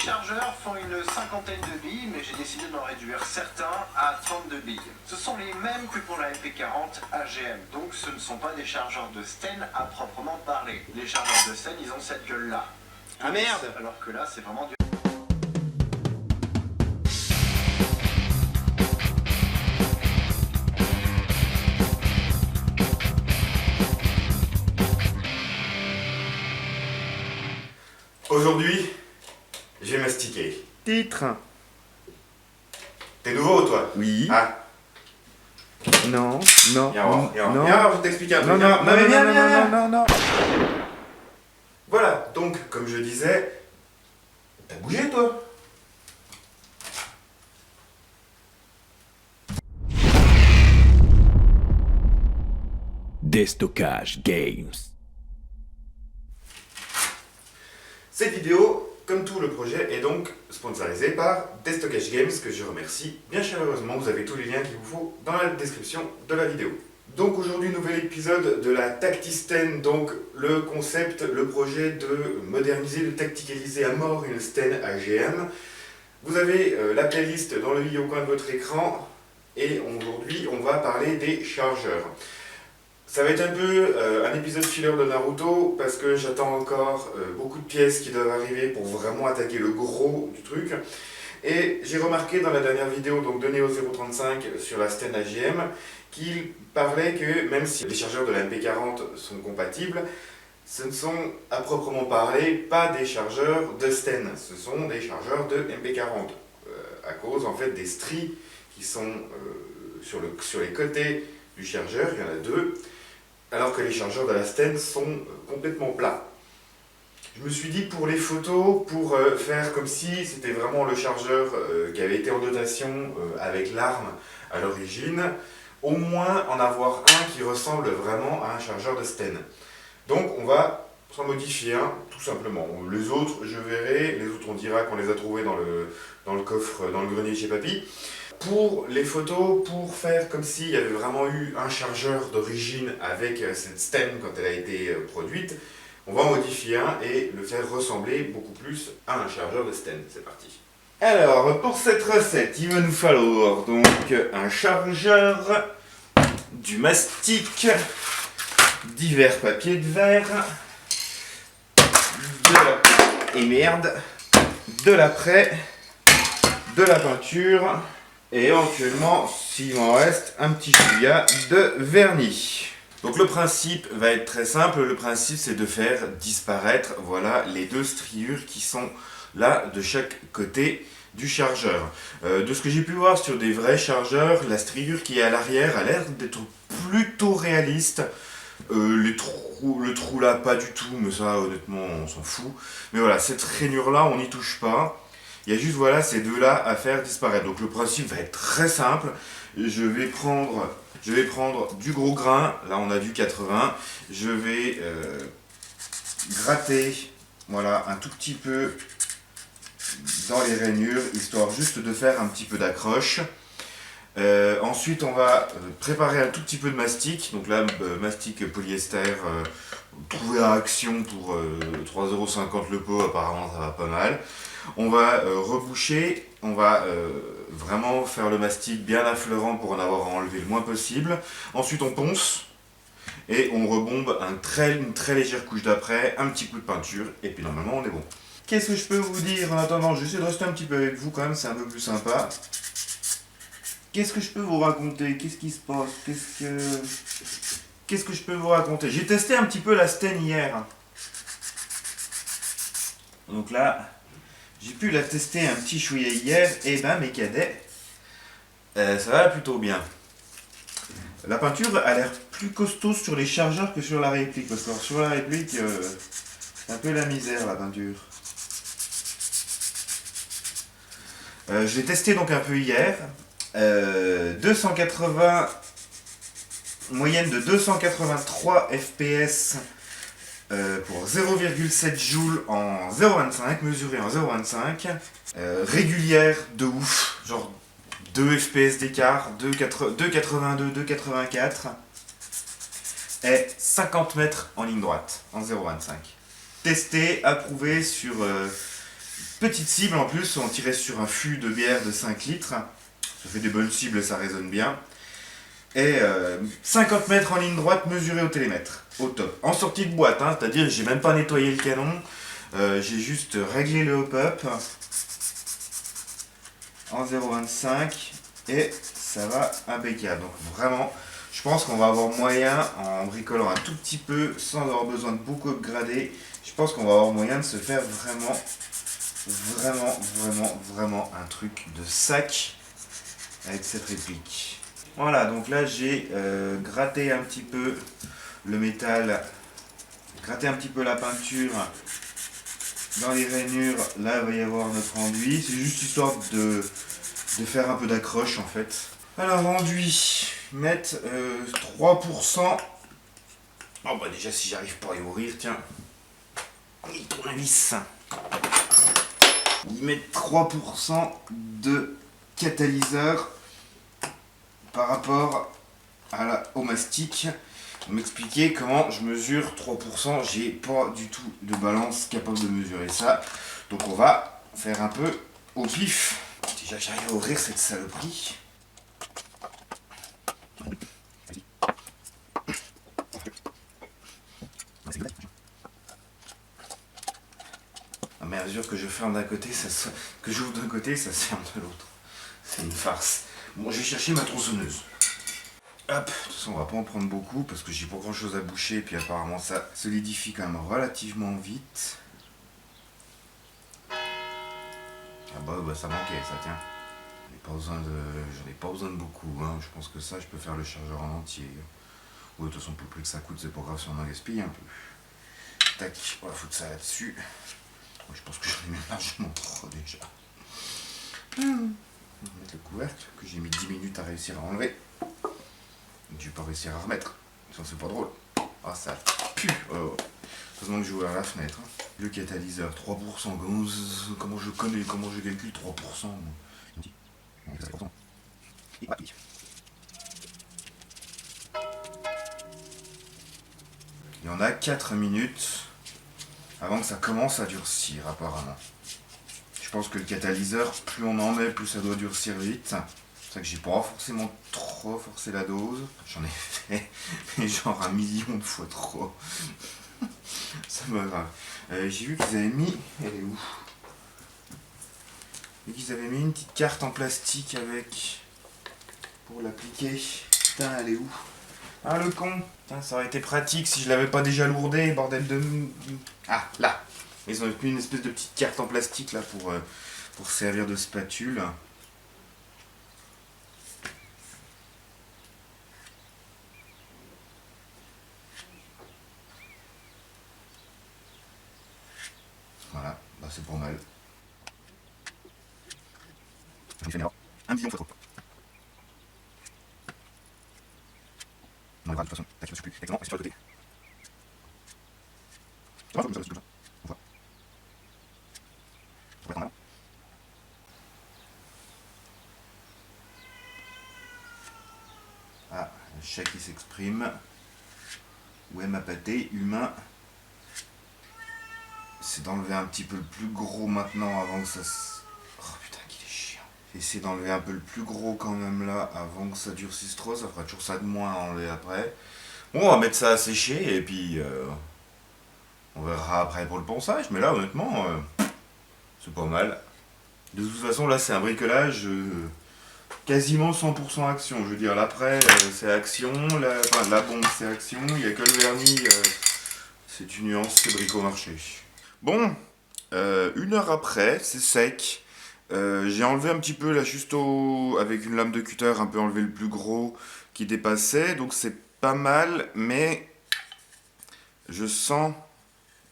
chargeurs font une cinquantaine de billes, mais j'ai décidé d'en réduire certains à 32 billes. Ce sont les mêmes que pour la MP40 AGM, donc ce ne sont pas des chargeurs de Sten à proprement parler. Les chargeurs de Sten, ils ont cette gueule-là. Ah merde! Alors que là, c'est vraiment du... Aujourd'hui, j'ai mastiqué. Titre. T'es nouveau, toi? Oui. Ah, Non, non, viens voir, viens voir. non. Viens voir, je t'explique un truc. Non, non, non, mais non, viens, non, viens, non, viens. non, non. Voilà, donc, comme je disais, t'as bougé, toi? Déstockage Games. Cette vidéo, comme tout le projet, est donc sponsorisée par Déstockage Games, que je remercie bien chaleureusement. Vous avez tous les liens qu'il vous faut dans la description de la vidéo. Donc aujourd'hui, nouvel épisode de la Tacti-Sten, donc le concept, le projet de moderniser, de tacticaliser à mort une Sten AGM. Vous avez la playlist dans le i au coin de votre écran, et aujourd'hui, on va parler des chargeurs. Ça va être un peu un épisode filler de Naruto parce que j'attends encore beaucoup de pièces qui doivent arriver pour vraiment attaquer le gros du truc. Et j'ai remarqué dans la dernière vidéo donc de Neo 035 sur la Sten AGM qu'il parlait que même si les chargeurs de la MP40 sont compatibles, ce ne sont à proprement parler pas des chargeurs de Sten, ce sont des chargeurs de MP40 à cause en fait des stries qui sont sur les côtés du chargeur, il y en a deux, alors que les chargeurs de la Sten sont complètement plats. Je me suis dit pour les photos, pour faire comme si c'était vraiment le chargeur qui avait été en dotation avec l'arme à l'origine, au moins en avoir un qui ressemble vraiment à un chargeur de Sten. Donc on va s'en modifier un, tout simplement. Les autres, je verrai, les autres on dira qu'on les a trouvés dans le coffre, dans le grenier chez Papy. Pour les photos, pour faire comme s'il y avait vraiment eu un chargeur d'origine avec cette Sten quand elle a été produite, on va en modifier un et le faire ressembler beaucoup plus à un chargeur de Sten. C'est parti. Alors, pour cette recette, il va nous falloir donc un chargeur, du mastic, divers papiers de verre, de l'après, de la peinture, et éventuellement, s'il m'en reste, un petit chouïa de vernis. Donc le principe va être très simple, le principe c'est de faire disparaître voilà, les deux striures qui sont là de chaque côté du chargeur. De ce que j'ai pu voir sur des vrais chargeurs, la striure qui est à l'arrière a l'air d'être plutôt réaliste. Le trou là pas du tout, mais ça honnêtement on s'en fout. Mais voilà, cette rainure là on n'y touche pas. Il y a juste voilà, ces deux là à faire disparaître. Donc le principe va être très simple. Je vais prendre du gros grain, là on a du 80. Je vais gratter voilà, un tout petit peu dans les rainures, histoire juste de faire un petit peu d'accroche. Ensuite on va préparer un tout petit peu de mastic, donc là mastic polyester trouvé à Action pour 3,50 € le pot, apparemment ça va pas mal. On va reboucher, on va vraiment faire le mastic bien affleurant pour en avoir enlevé le moins possible. Ensuite on ponce et on rebombe une très légère couche d'après, un petit coup de peinture et puis normalement on est bon. Qu'est-ce que je peux vous dire en attendant? Je vais essayer de rester un petit peu avec vous quand même, c'est un peu plus sympa. Qu'est-ce que je peux vous raconter? Qu'est-ce qui se passe? Qu'est-ce que je peux vous raconter? J'ai testé un petit peu la Sten hier. Donc là, j'ai pu la tester un petit chouïa hier, et ben mes cadets, ça va plutôt bien. La peinture a l'air plus costaud sur les chargeurs que sur la réplique, parce que sur la réplique, c'est un peu la misère la peinture. Je l'ai testé donc un peu hier. 280, moyenne de 283 fps pour 0,7 joules en 0,25, mesuré en 0,25. Régulière de ouf, genre 2 fps d'écart, 2,82, 2,84. Et 50 mètres en ligne droite, en 0,25. Testé, approuvé sur Petite cible en plus, on tirait sur un fût de bière de 5 litres. Ça fait des bonnes cibles et ça résonne bien. Et 50 mètres en ligne droite mesuré au télémètre. Au top. En sortie de boîte, hein, c'est-à-dire j'ai même pas nettoyé le canon. J'ai juste réglé le hop-up en 0,25 et ça va impeccable. Donc vraiment, je pense qu'on va avoir moyen, en bricolant un tout petit peu, sans avoir besoin de beaucoup upgrader, je pense qu'on va avoir moyen de se faire vraiment un truc de sac avec cette réplique. Voilà, donc là j'ai gratté un petit peu le métal, gratté un petit peu la peinture dans les rainures. Là il va y avoir notre enduit, c'est juste histoire de faire un peu d'accroche en fait. Alors enduit, mettre 3%. Oh bah déjà si j'arrive pas à y ouvrir, tiens, il tourne vis. Il met 3% de catalyseur par rapport au mastic. M'expliquer comment je mesure 3%, j'ai pas du tout de balance capable de mesurer ça. Donc on va faire un peu au pif. Déjà j'arrive à ouvrir cette saloperie. À mesure que je ferme d'un côté, que j'ouvre d'un côté, ça se ferme de l'autre. C'est une farce. Bon, je vais chercher ma tronçonneuse. Hop, de toute façon on va pas en prendre beaucoup parce que j'ai pas grand chose à boucher et puis apparemment ça solidifie quand même relativement vite. Ah bah ça manquait ça, tiens. J'en ai pas besoin de beaucoup, hein. Je pense que ça je peux faire le chargeur en entier. Ou de toute façon pour le prix que ça coûte c'est pas grave si on en gaspille un peu. Tac, on va foutre ça là-dessus. Je pense que j'en ai même largement trop déjà. On va mettre le couvercle que j'ai mis 10 minutes à réussir à enlever. Je vais pas réussir à remettre. Ça c'est pas drôle. Ah ça pue. Oh. Heureusement que j'ai ouvert la fenêtre. Hein. Le catalyseur 3%. Comment je connais, comment je calcule 3%. Il y en a 4 minutes avant que ça commence à durcir apparemment. Je pense que le catalyseur, plus on en met, plus ça doit durcir vite. C'est pour ça que j'ai pas forcément trop forcé la dose. J'en ai fait mais genre 1 million de fois trop. C'est pas grave. J'ai vu qu'ils avaient mis... Elle est où? Et qu'ils avaient mis une petite carte en plastique avec... pour l'appliquer. Putain, elle est où? Ah le con! Putain, ça aurait été pratique si je l'avais pas déjà lourdé, bordel de... Ah, là! Ils ont mis une espèce de petite carte en plastique là pour servir de spatule. Voilà, bah c'est pas mal. 1 million de fois trop. On enlèvera de toute façon. Tac, je ne sais plus exactement, mais c'est sur le côté. Ça va, comme ça, c'est comme ça. On voit. On va mettre en avant. Ah, le chat qui s'exprime. Où est ma pâtée? Humain. C'est d'enlever un petit peu le plus gros maintenant avant que ça se... Oh putain qu'il est chiant. Essayer d'enlever un peu le plus gros quand même là avant que ça durcisse trop, ça fera toujours ça de moins à enlever après. Bon, on va mettre ça à sécher et puis on verra après pour le ponçage, mais là honnêtement c'est pas mal. De toute façon là c'est un bricolage quasiment 100% action, je veux dire l'après c'est action, la bombe c'est action, il n'y a que le vernis, c'est une nuance, c'est brico-marché. Bon, 1 heure après, c'est sec. J'ai enlevé un petit peu là juste avec une lame de cutter, un peu enlevé le plus gros qui dépassait, donc c'est pas mal, mais je sens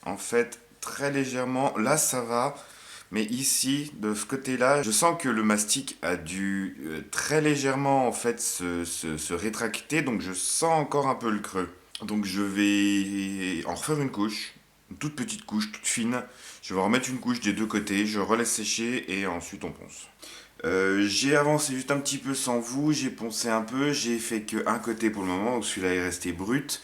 en fait très légèrement, là ça va, mais ici, de ce côté-là, je sens que le mastic a dû très légèrement en fait se rétracter, donc je sens encore un peu le creux. Donc je vais en refaire une couche. Une toute petite couche, toute fine. Je vais remettre une couche des deux côtés, je relaisse sécher et ensuite on ponce. J'ai avancé juste un petit peu sans vous, j'ai poncé un peu, j'ai fait qu'un côté pour le moment, donc celui-là est resté brut.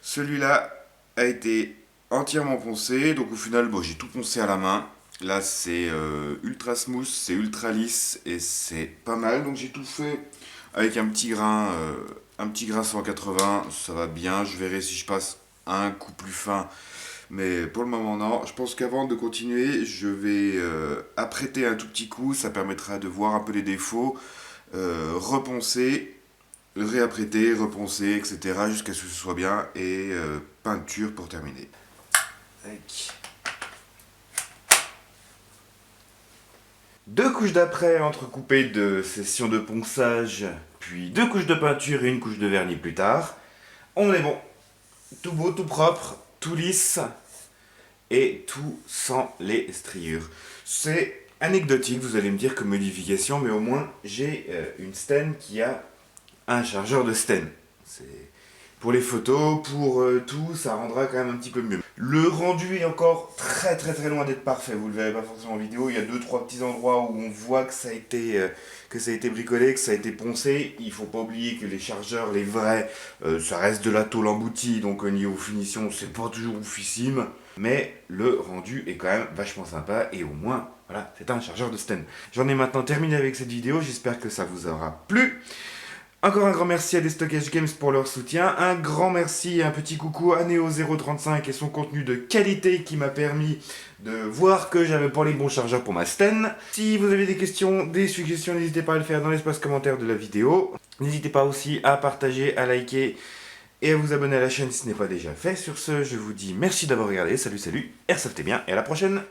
Celui-là a été entièrement poncé, donc au final bon, j'ai tout poncé à la main. Là c'est ultra smooth, c'est ultra lisse et c'est pas mal. Donc j'ai tout fait avec un petit grain 180, ça va bien. Je verrai si je passe un coup plus fin. Mais pour le moment non. Je pense qu'avant de continuer, je vais apprêter un tout petit coup. Ça permettra de voir un peu les défauts, reponcer, réapprêter, reponcer, etc. jusqu'à ce que ce soit bien. Et peinture pour terminer. Tac. 2 couches d'après entrecoupées de sessions de ponçage, puis 2 couches de peinture et 1 couche de vernis plus tard. On est bon. Tout beau, tout propre, tout lisse et tout sans les striures. C'est anecdotique, vous allez me dire comme modification, mais au moins j'ai une Sten qui a un chargeur de Sten. C'est... Pour les photos, pour tout, ça rendra quand même un petit peu mieux. Le rendu est encore très loin d'être parfait. Vous ne le verrez pas forcément en vidéo. Il y a 2-3 petits endroits où on voit que ça a été bricolé, que ça a été poncé. Il ne faut pas oublier que les chargeurs, les vrais, ça reste de la tôle emboutie. Donc au niveau finition, c'est pas toujours oufissime. Mais le rendu est quand même vachement sympa. Et au moins, voilà, c'est un chargeur de Sten. J'en ai maintenant terminé avec cette vidéo. J'espère que ça vous aura plu. Encore un grand merci à Destockage Games pour leur soutien, un grand merci et un petit coucou à Neo035 et son contenu de qualité qui m'a permis de voir que j'avais pas les bons chargeurs pour ma Sten. Si vous avez des questions, des suggestions, n'hésitez pas à le faire dans l'espace commentaire de la vidéo. N'hésitez pas aussi à partager, à liker et à vous abonner à la chaîne si ce n'est pas déjà fait. Sur ce, je vous dis merci d'avoir regardé, salut, Airsoftez bien et à la prochaine.